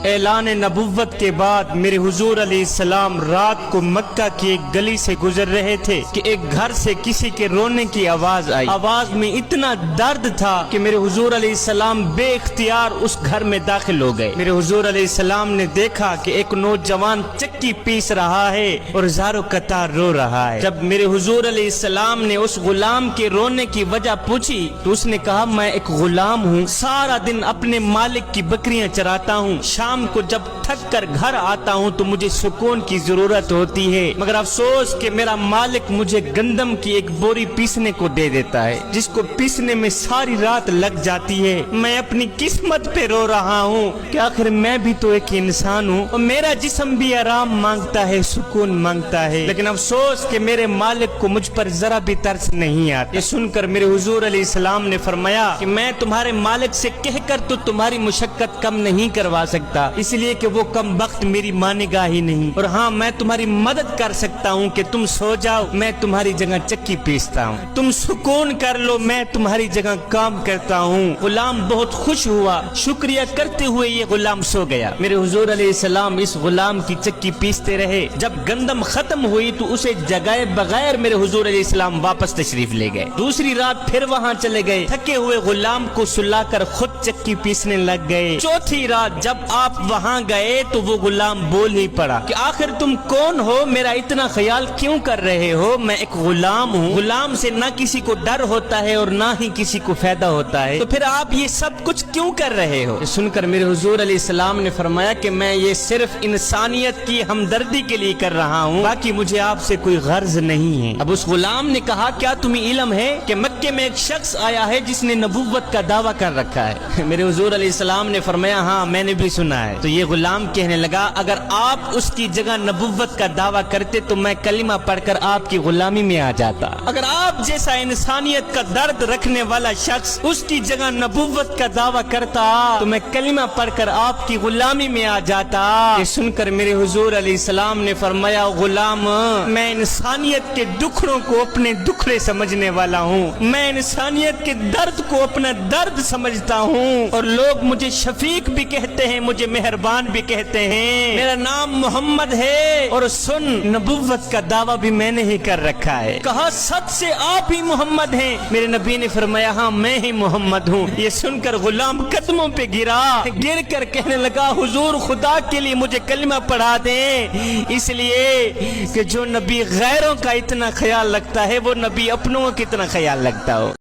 اعلان نبوت کے بعد میرے حضور علیہ السلام رات کو مکہ کی ایک گلی سے گزر رہے تھے کہ ایک گھر سے کسی کے رونے کی آواز آئی۔ آواز میں اتنا درد تھا کہ میرے حضور علیہ السلام بے اختیار اس گھر میں داخل ہو گئے۔ میرے حضور علیہ السلام نے دیکھا کہ ایک نوجوان چکی پیس رہا ہے اور زارو قطار رو رہا ہے۔ جب میرے حضور علیہ السلام نے اس غلام کے رونے کی وجہ پوچھی تو اس نے کہا میں ایک غلام ہوں، سارا دن اپنے مالک کی بکریاں چراتا ہوں، شام کو جب تھک کر گھر آتا ہوں تو مجھے سکون کی ضرورت ہوتی ہے، مگر افسوس کہ میرا مالک مجھے گندم کی ایک بوری پیسنے کو دے دیتا ہے جس کو پیسنے میں ساری رات لگ جاتی ہے۔ میں اپنی قسمت پہ رو رہا ہوں کہ آخر میں بھی تو ایک انسان ہوں اور میرا جسم بھی آرام مانگتا ہے، سکون مانگتا ہے، لیکن افسوس کہ میرے مالک کو مجھ پر ذرا بھی ترس نہیں آتا۔ یہ سن کر میرے حضور علیہ السلام نے فرمایا کہ میں تمہارے مالک سے کہہ کر تو تمہاری مشقت کم نہیں کروا سکتا، اس لیے کہ وہ کم وقت میری مانے گا ہی نہیں، اور ہاں میں تمہاری مدد کر سکتا ہوں کہ تم سو جاؤ، میں تمہاری جگہ چکی پیستا ہوں، تم سکون کر لو، میں تمہاری جگہ کام کرتا ہوں۔ غلام بہت خوش ہوا، شکریہ کرتے ہوئے یہ غلام سو گیا۔ میرے حضور علیہ السلام اس غلام کی چکی پیستے رہے، جب گندم ختم ہوئی تو اسے جگائے بغیر میرے حضور علیہ السلام واپس تشریف لے گئے۔ دوسری رات پھر وہاں چلے گئے، تھکے ہوئے غلام کو سلا کر خود چکی پیسنے لگ گئے۔ چوتھی رات جب آپ وہاں گئے تو وہ غلام بول ہی پڑا کہ آخر تم کون ہو، میرا اتنا خیال کیوں کر رہے ہو؟ میں ایک غلام ہوں، غلام سے نہ کسی کو ڈر ہوتا ہے اور نہ ہی کسی کو فائدہ ہوتا ہے، تو پھر آپ یہ سب کچھ کیوں کر رہے ہو؟ سن کر میرے حضور علیہ السلام نے فرمایا کہ میں یہ صرف انسانیت کی ہمدردی کے لیے کر رہا ہوں، باقی مجھے آپ سے کوئی غرض نہیں ہے۔ اب اس غلام نے کہا کیا تمہیں علم ہے کہ مکے میں ایک شخص آیا ہے جس نے نبوت کا دعویٰ کر رکھا ہے؟ میرے حضور علیہ السلام نے فرمایا ہاں میں نے بھی سنا ہے۔ تو یہ غلام کہنے لگا اگر آپ اس کی جگہ نبوت کا دعویٰ کرتے تو میں کلمہ پڑھ کر آپ کی غلامی میں آ جاتا، اگر آپ جیسا انسانیت کا درد رکھنے والا شخص اس کی جگہ نبوت کا دعویٰ کرتا تو میں کلمہ پڑھ کر آپ کی غلامی میں آ جاتا۔ یہ سن کر میرے حضور علیہ السلام نے فرمایا غلام میں انسانیت کے دکھڑوں کو اپنے دکھڑے سمجھنے والا ہوں، میں انسانیت کے درد کو اپنا درد سمجھتا ہوں، اور لوگ مجھے شفیق بھی کہتے ہیں، مجھے مہربان بھی کہتے ہیں، میرا نام محمد ہے، اور سن نبوت کا دعویٰ بھی میں نے ہی کر رکھا ہے۔ کہا سچ سے آپ ہی محمد ہیں؟ میرے نبی نے فرمایا ہاں میں ہی محمد ہوں۔ یہ سن کر غلام قدموں پہ گر کر کہنے لگا حضور خدا کے لیے مجھے کلمہ پڑھا دیں، اس لیے کہ جو نبی غیروں کا اتنا خیال رکھتا ہے وہ نبی اپنوں کا کتنا خیال رکھتا ہو۔